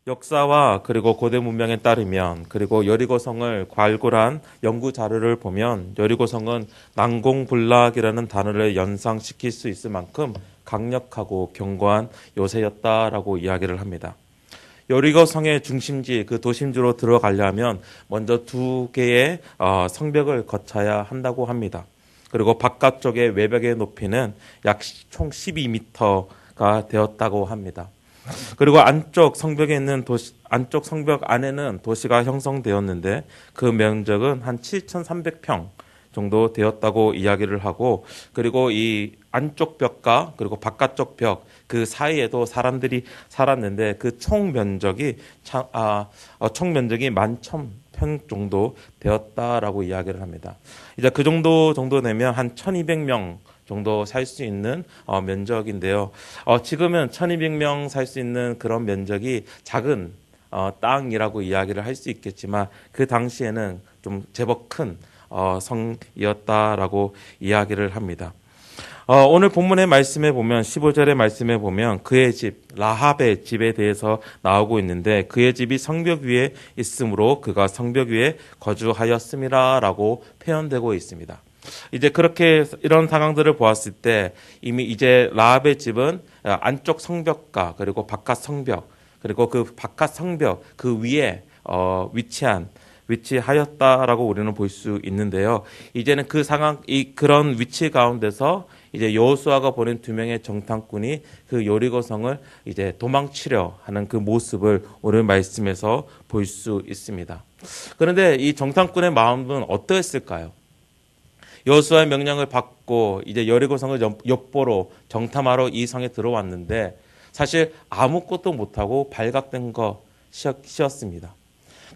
역사와 그리고 고대 문명에 따르면 그리고 여리고성을 발굴한 연구 자료를 보면 여리고성은 난공불락이라는 단어를 연상시킬 수 있을 만큼 강력하고 견고한 요새였다라고 이야기를 합니다. 여리고성의 중심지 그 도심지로 들어가려면 먼저 두 개의 성벽을 거쳐야 한다고 합니다. 그리고 바깥쪽의 외벽의 높이는 약 총 12m가 되었다고 합니다. 그리고 안쪽 성벽에 있는 안쪽 성벽 안에는 도시가 형성되었는데 그 면적은 한 7,300평 정도 되었다고 이야기를 하고, 그리고 이 안쪽 벽과 그리고 바깥쪽 벽 그 사이에도 사람들이 살았는데 그 총 면적이 11,000평 정도 되었다라고 이야기를 합니다. 이제 그 정도 되면 한 1,200명 정도 살 수 있는 면적인데요. 지금은 1,200명 살 수 있는 그런 면적이 작은 땅이라고 이야기를 할 수 있겠지만 그 당시에는 좀 제법 큰 성이었다라고 이야기를 합니다. 오늘 본문의 말씀에 보면 15절의 말씀에 보면 그의 집 라합의 집에 대해서 나오고 있는데 그의 집이 성벽 위에 있으므로 그가 성벽 위에 거주하였음이라라고 표현되고 있습니다. 이제 그렇게 이런 상황들을 보았을 때 이미 이제 라합의 집은 안쪽 성벽과 그리고 바깥 성벽 그리고 그 바깥 성벽 그 위에 위치하였다라고 우리는 볼 수 있는데요. 이제는 그 상황, 그런 위치 가운데서 이제 여호수아가 보낸 두 명의 정탐꾼이 그 여리고성을 이제 도망치려 하는 그 모습을 오늘 말씀에서 볼 수 있습니다. 그런데 이 정탐꾼의 마음은 어떠했을까요? 여호수아의 명령을 받고 이제 여리고성을 엿보러 정탐하러 이 성에 들어왔는데 사실 아무것도 못하고 발각된 것이었습니다.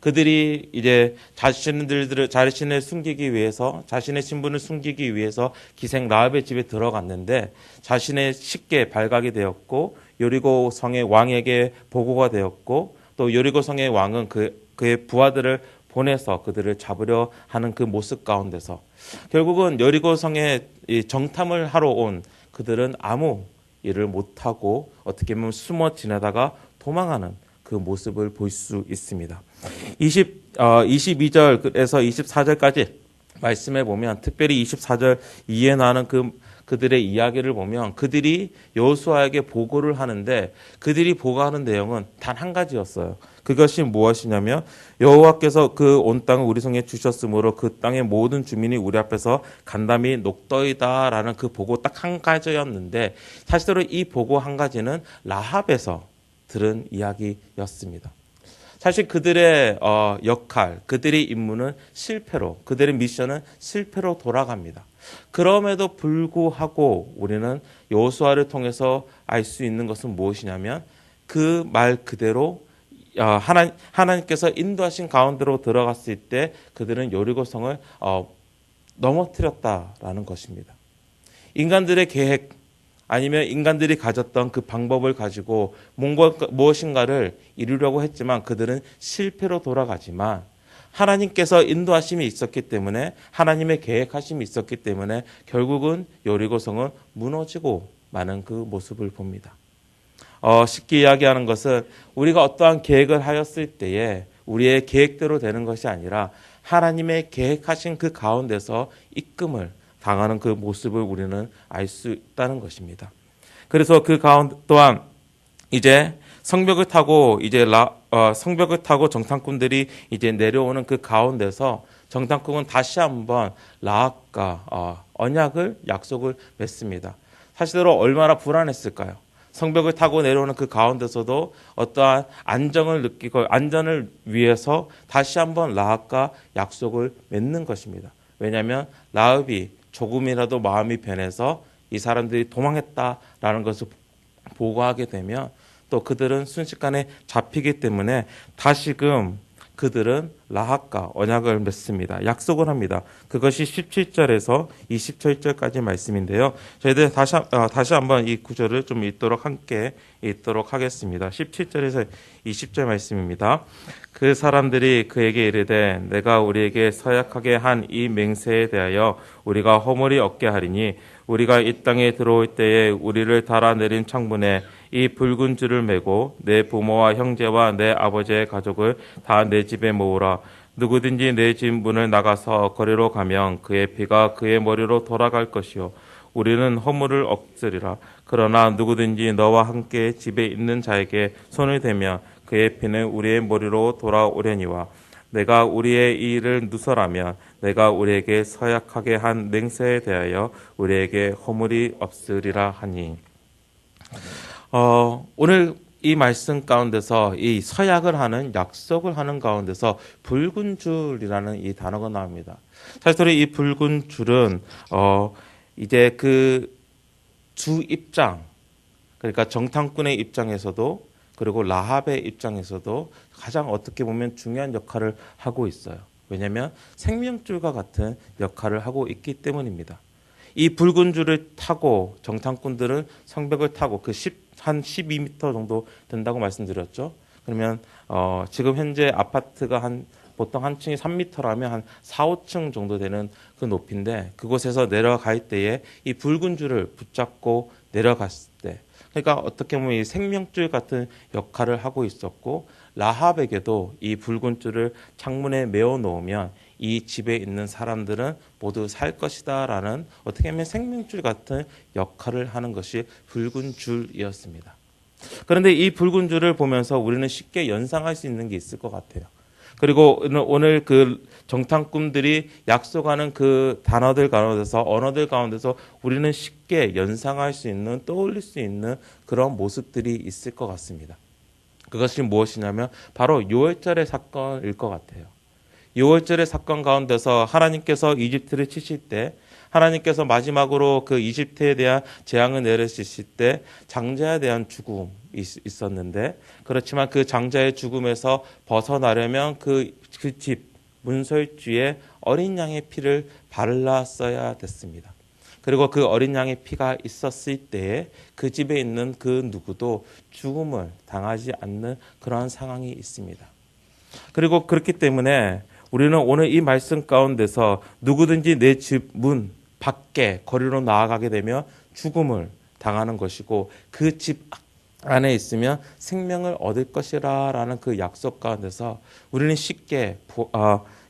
그들이 이제 자신을 숨기기 위해서 자신의 신분을 숨기기 위해서 기생 라합의 집에 들어갔는데 자신의 쉽게 발각이 되었고 여리고 성의 왕에게 보고가 되었고 또 여리고 성의 왕은 그의 부하들을 보내서 그들을 잡으려 하는 그 모습 가운데서 결국은 여리고 성에 정탐을 하러 온 그들은 아무 일을 못하고 어떻게 보면 숨어 지내다가 도망하는 그 모습을 볼 수 있습니다. 22절에서 24절까지 말씀해 보면 특별히 24절 이해 나는 그들의 이야기를 보면 그들이 여호수아에게 보고를 하는데 그들이 보고하는 내용은 단 한 가지였어요. 그것이 무엇이냐면 여호와께서 그 온 땅을 우리 성에 주셨으므로 그 땅의 모든 주민이 우리 앞에서 간담이 녹더이다라는 그 보고 딱 한 가지였는데 사실로 이 보고 한 가지는 라합에서 들은 이야기였습니다. 사실 그들의 역할, 그들의 임무는 실패로, 그들의 미션은 실패로 돌아갑니다. 그럼에도 불구하고 우리는 여호수아를 통해서 알 수 있는 것은 무엇이냐면 그 말 그대로 하나님께서 인도하신 가운데로 들어갔을 때 그들은 여리고성을 넘어뜨렸다라는 것입니다. 인간들의 계획 아니면 인간들이 가졌던 그 방법을 가지고 무엇인가를 이루려고 했지만 그들은 실패로 돌아가지만 하나님께서 인도하심이 있었기 때문에 하나님의 계획하심이 있었기 때문에 결국은 여리고성은 무너지고 마는 그 모습을 봅니다. 쉽게 이야기하는 것은 우리가 어떠한 계획을 하였을 때에 우리의 계획대로 되는 것이 아니라 하나님의 계획하신 그 가운데서 이끌림을 당하는 그 모습을 우리는 알 수 있다는 것입니다. 그래서 그 가운데 또한 이제 성벽을 타고 정탐꾼들이 이제 내려오는 그 가운데서 정탐꾼은 다시 한번 라합과 약속을 맺습니다. 사실로 얼마나 불안했을까요? 성벽을 타고 내려오는 그 가운데서도 어떠한 안전을 위해서 다시 한번 라합과 약속을 맺는 것입니다. 왜냐하면 라합이 조금이라도 마음이 변해서 이 사람들이 도망했다라는 것을 보고하게 되면 또 그들은 순식간에 잡히기 때문에 다시금 그들은 라합과 언약을 맺습니다. 약속을 합니다. 그것이 17절에서 27절까지 말씀인데요. 저희들 다시 한번 이 구절을 좀 함께 읽도록 하겠습니다. 17절에서 20절 말씀입니다. 그 사람들이 그에게 이르되 내가 우리에게 서약하게 한 이 맹세에 대하여 우리가 허물이 없게 하리니 우리가 이 땅에 들어올 때에 우리를 달아내린 창문에 이 붉은 줄을 메고 내 부모와 형제와 내 아버지의 가족을 다 내 집에 모으라. 누구든지 내 집 문을 나가서 거리로 가면 그의 피가 그의 머리로 돌아갈 것이요 우리는 허물을 없으리라. 그러나 누구든지 너와 함께 집에 있는 자에게 손을 대면 그의 피는 우리의 머리로 돌아오려니와 내가 우리의 일을 누설하면 내가 우리에게 서약하게 한 맹세에 대하여 우리에게 허물이 없으리라 하니. 오늘 이 말씀 가운데서 이 서약을 하는 약속을 하는 가운데서 붉은 줄이라는 이 단어가 나옵니다. 사실 이 붉은 줄은 이제 그 주 입장, 그러니까 정탐꾼의 입장에서도 그리고 라합의 입장에서도 가장 어떻게 보면 중요한 역할을 하고 있어요. 왜냐하면 생명줄과 같은 역할을 하고 있기 때문입니다. 이 붉은 줄을 타고 정탐꾼들은 성벽을 타고 한 12m 정도 된다고 말씀드렸죠. 그러면 지금 현재 아파트가 보통 한 층이 3m라면 한 4, 5층 정도 되는 그 높이인데 그곳에서 내려갈 때에 이 붉은 줄을 붙잡고 내려갔을 때 그러니까 어떻게 보면 이 생명줄 같은 역할을 하고 있었고 라합에게도 이 붉은 줄을 창문에 메어 놓으면 이 집에 있는 사람들은 모두 살 것이다라는 어떻게 보면 생명줄 같은 역할을 하는 것이 붉은 줄이었습니다. 그런데 이 붉은 줄을 보면서 우리는 쉽게 연상할 수 있는 게 있을 것 같아요. 그리고 오늘 그 정탐꾼들이 약속하는 그 단어들 가운데서 언어들 가운데서 우리는 쉽게 연상할 수 있는 떠올릴 수 있는 그런 모습들이 있을 것 같습니다. 그것이 무엇이냐면 바로 유월절의 사건일 것 같아요. 유월절의 사건 가운데서 하나님께서 이집트를 치실 때 하나님께서 마지막으로 그 이집트에 대한 재앙을 내리실 때 장자에 대한 죽음이 있었는데 그렇지만 그 장자의 죽음에서 벗어나려면 그 집 문설주에 어린 양의 피를 발랐어야 됐습니다. 그리고 그 어린 양의 피가 있었을 때에 그 집에 있는 그 누구도 죽음을 당하지 않는 그러한 상황이 있습니다. 그리고 그렇기 때문에 우리는 오늘 이 말씀 가운데서 누구든지 내 집 문 밖에 거리로 나아가게 되면 죽음을 당하는 것이고 그 집 안에 있으면 생명을 얻을 것이라는 그 약속 가운데서 우리는 쉽게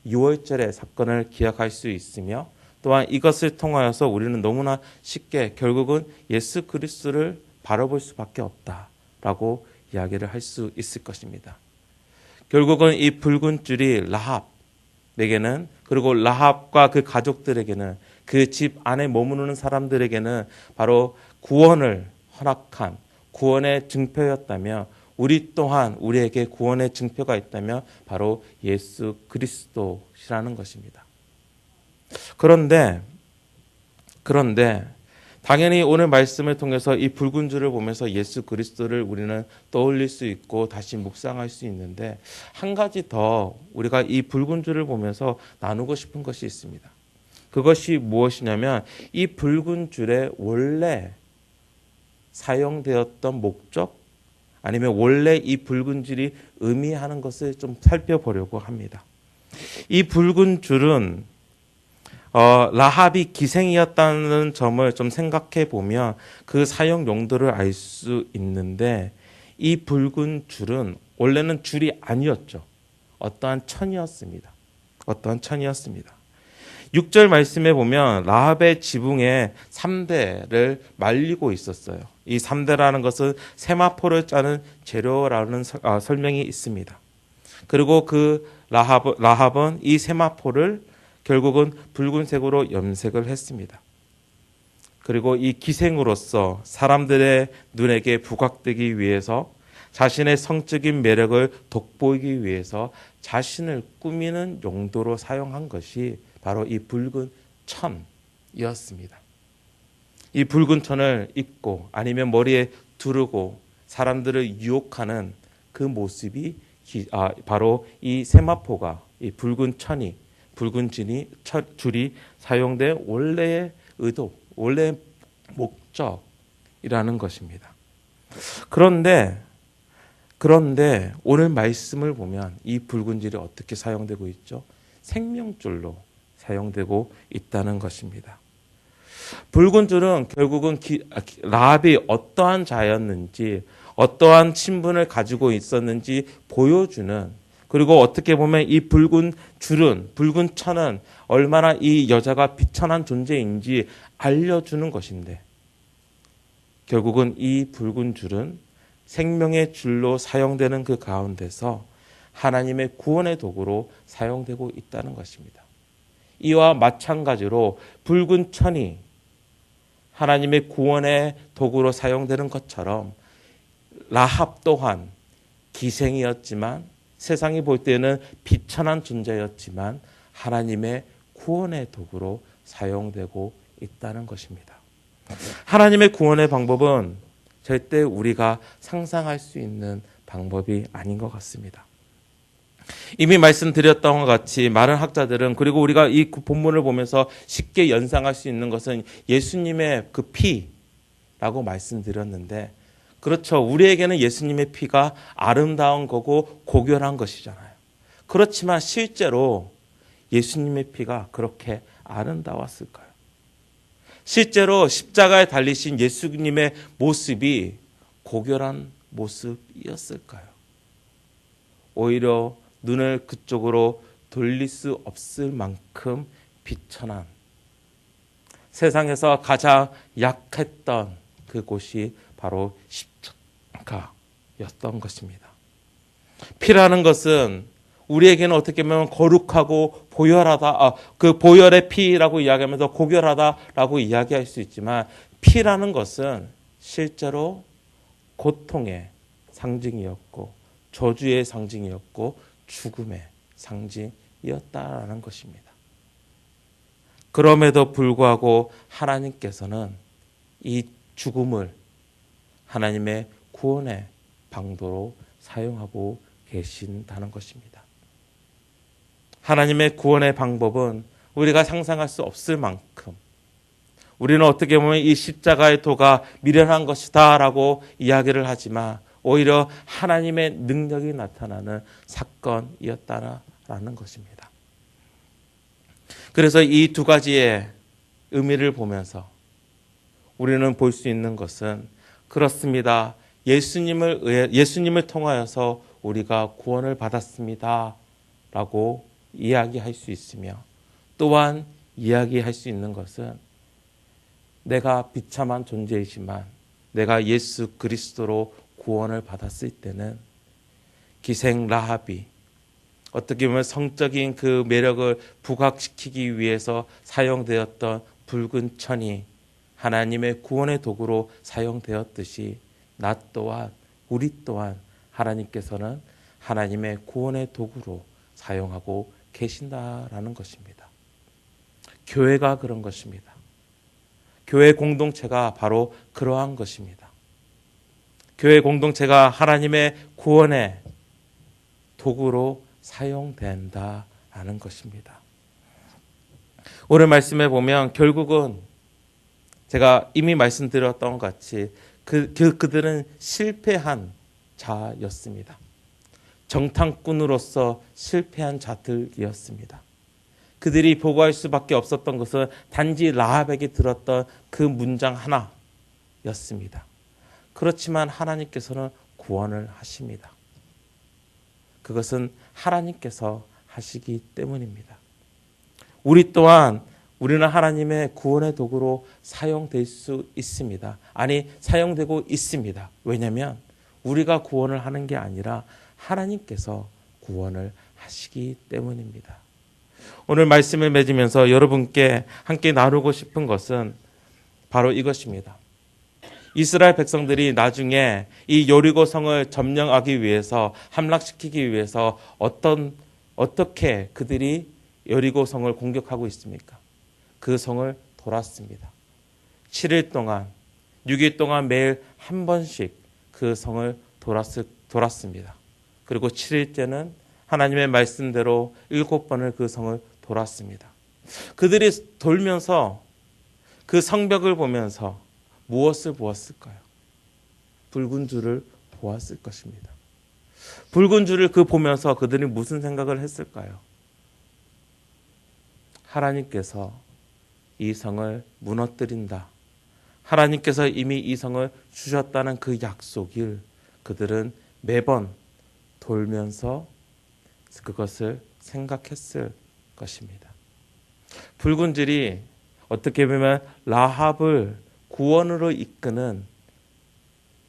유월절의 사건을 기억할 수 있으며 또한 이것을 통하여서 우리는 너무나 쉽게 결국은 예수 그리스도를 바라볼 수밖에 없다라고 이야기를 할 수 있을 것입니다. 결국은 이 붉은 줄이 라합에게는 그리고 라합과 그 가족들에게는 그 집 안에 머무르는 사람들에게는 바로 구원을 허락한 구원의 증표였다며 우리 또한 우리에게 구원의 증표가 있다면 바로 예수 그리스도시라는 것입니다. 그런데 당연히 오늘 말씀을 통해서 이 붉은 줄을 보면서 예수 그리스도를 우리는 떠올릴 수 있고 다시 묵상할 수 있는데 한 가지 더 우리가 이 붉은 줄을 보면서 나누고 싶은 것이 있습니다. 그것이 무엇이냐면 이 붉은 줄의 원래 사용되었던 목적 아니면 원래 이 붉은 줄이 의미하는 것을 좀 살펴보려고 합니다. 이 붉은 줄은 라합이 기생이었다는 점을 좀 생각해 보면 그 사용 용도를 알 수 있는데 이 붉은 줄은 원래는 줄이 아니었죠. 어떠한 천이었습니다. 6절 말씀에 보면 라합의 지붕에 3대를 말리고 있었어요. 이 3대라는 것은 세마포를 짜는 재료라는 설명이 있습니다. 그리고 그 라합은 이 세마포를 결국은 붉은색으로 염색을 했습니다. 그리고 이 기생으로서 사람들의 눈에게 부각되기 위해서 자신의 성적인 매력을 돋보이기 위해서 자신을 꾸미는 용도로 사용한 것이 바로 이 붉은 천이었습니다. 이 붉은 천을 입고 아니면 머리에 두르고 사람들을 유혹하는 그 모습이 바로 이 세마포가 이 붉은 줄이 사용된 원래의 의도, 원래의 목적이라는 것입니다. 그런데 오늘 말씀을 보면 이 붉은 줄이 어떻게 사용되고 있죠? 생명줄로 사용되고 있다는 것입니다. 붉은 줄은 결국은 라합이 어떠한 자였는지 어떠한 신분을 가지고 있었는지 보여주는, 그리고 어떻게 보면 이 붉은 줄은, 붉은 천은 얼마나 이 여자가 비천한 존재인지 알려주는 것인데, 결국은 이 붉은 줄은 생명의 줄로 사용되는 그 가운데서 하나님의 구원의 도구로 사용되고 있다는 것입니다. 이와 마찬가지로 붉은 천이 하나님의 구원의 도구로 사용되는 것처럼 라합 또한 기생이었지만, 세상이 볼 때는 비천한 존재였지만 하나님의 구원의 도구로 사용되고 있다는 것입니다. 하나님의 구원의 방법은 절대 우리가 상상할 수 있는 방법이 아닌 것 같습니다. 이미 말씀드렸던 것 같이 많은 학자들은, 그리고 우리가 이 본문을 보면서 쉽게 연상할 수 있는 것은 예수님의 그 피라고 말씀드렸는데, 그렇죠. 우리에게는 예수님의 피가 아름다운 거고 고결한 것이잖아요. 그렇지만 실제로 예수님의 피가 그렇게 아름다웠을까요? 실제로 십자가에 달리신 예수님의 모습이 고결한 모습이었을까요? 오히려 눈을 그쪽으로 돌릴 수 없을 만큼 비천한, 세상에서 가장 약했던 그곳이 바로 십자가였던 것입니다. 피라는 것은 우리에게는 어떻게 보면 거룩하고 보혈하다, 그 보혈의 피라고 이야기하면서 고결하다라고 이야기할 수 있지만, 피라는 것은 실제로 고통의 상징이었고 저주의 상징이었고 죽음의 상징이었다라는 것입니다. 그럼에도 불구하고 하나님께서는 이 죽음을 하나님의 구원의 방도로 사용하고 계신다는 것입니다. 하나님의 구원의 방법은 우리가 상상할 수 없을 만큼, 우리는 어떻게 보면 이 십자가의 도가 미련한 것이다 라고 이야기를 하지만 오히려 하나님의 능력이 나타나는 사건이었다라는 것입니다. 그래서 이 두 가지의 의미를 보면서 우리는 볼 수 있는 것은, 그렇습니다. 예수님을 통하여서 우리가 구원을 받았습니다 라고 이야기할 수 있으며, 또한 이야기할 수 있는 것은 내가 비참한 존재이지만 내가 예수 그리스도로 구원을 받았을 때는 기생 라합이 어떻게 보면 성적인 그 매력을 부각시키기 위해서 사용되었던 붉은 천이 하나님의 구원의 도구로 사용되었듯이, 나 또한, 우리 또한 하나님께서는 하나님의 구원의 도구로 사용하고 계신다라는 것입니다. 교회가 그런 것입니다. 교회 공동체가 바로 그러한 것입니다. 교회 공동체가 하나님의 구원의 도구로 사용된다라는 것입니다. 오늘 말씀에 보면 결국은 제가 이미 말씀드렸던 것 같이 그들은 실패한 자였습니다. 정탐꾼으로서 실패한 자들이었습니다. 그들이 보고할 수밖에 없었던 것은 단지 라합에게 들었던 그 문장 하나였습니다. 그렇지만 하나님께서는 구원을 하십니다. 그것은 하나님께서 하시기 때문입니다. 우리는 하나님의 구원의 도구로 사용될 수 있습니다. 아니, 사용되고 있습니다. 왜냐하면 우리가 구원을 하는 게 아니라 하나님께서 구원을 하시기 때문입니다. 오늘 말씀을 맺으면서 여러분께 함께 나누고 싶은 것은 바로 이것입니다. 이스라엘 백성들이 나중에 이 여리고 성을 점령하기 위해서, 함락시키기 위해서 어떻게 그들이 여리고 성을 공격하고 있습니까? 그 성을 돌았습니다. 7일 동안, 6일 동안 매일 한 번씩 그 성을 돌았습니다. 그리고 7일째는 하나님의 말씀대로 7번을 그 성을 돌았습니다. 그들이 돌면서 그 성벽을 보면서 무엇을 보았을까요? 붉은 줄을 보았을 것입니다. 붉은 줄을 보면서 그들이 무슨 생각을 했을까요? 하나님께서 이 성을 무너뜨린다. 하나님께서 이미 이 성을 주셨다는 그 약속을 그들은 매번 돌면서 그것을 생각했을 것입니다. 붉은 줄이 어떻게 보면 라합을 구원으로 이끄는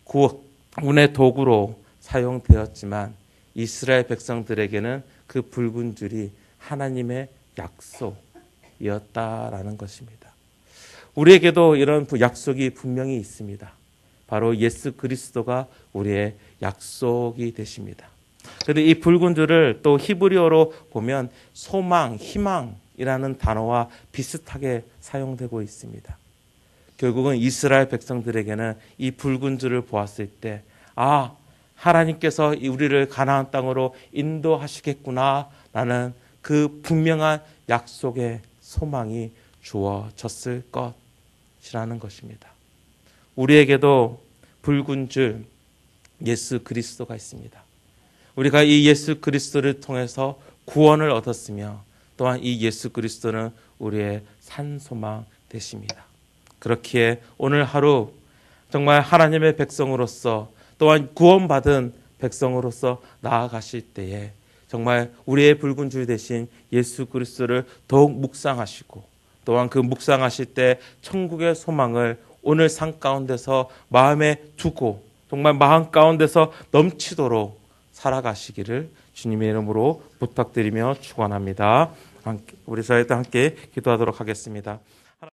구원의 도구로 사용되었지만 이스라엘 백성들에게는 그 붉은 줄이 하나님의 약속이었다라는 것입니다. 우리에게도 이런 약속이 분명히 있습니다. 바로 예수 그리스도가 우리의 약속이 되십니다. 그런데 이 붉은 줄을 또 히브리어로 보면 소망, 희망이라는 단어와 비슷하게 사용되고 있습니다. 결국은 이스라엘 백성들에게는 이 붉은 줄을 보았을 때 하나님께서 우리를 가나안 땅으로 인도하시겠구나라는 그 분명한 약속의 소망이 주어졌을 것이라는 것입니다. 우리에게도 붉은 줄 예수 그리스도가 있습니다. 우리가 이 예수 그리스도를 통해서 구원을 얻었으며 또한 이 예수 그리스도는 우리의 산소망 되십니다. 그렇기에 오늘 하루 정말 하나님의 백성으로서 또한 구원받은 백성으로서 나아가실 때에 정말 우리의 붉은 줄 대신 예수 그리스도를 더욱 묵상하시고 또한 그 묵상하실 때 천국의 소망을 오늘 삶 가운데서 마음에 두고 정말 마음 가운데서 넘치도록 살아가시기를 주님의 이름으로 부탁드리며 축원합니다. 우리 사회도 함께 기도하도록 하겠습니다.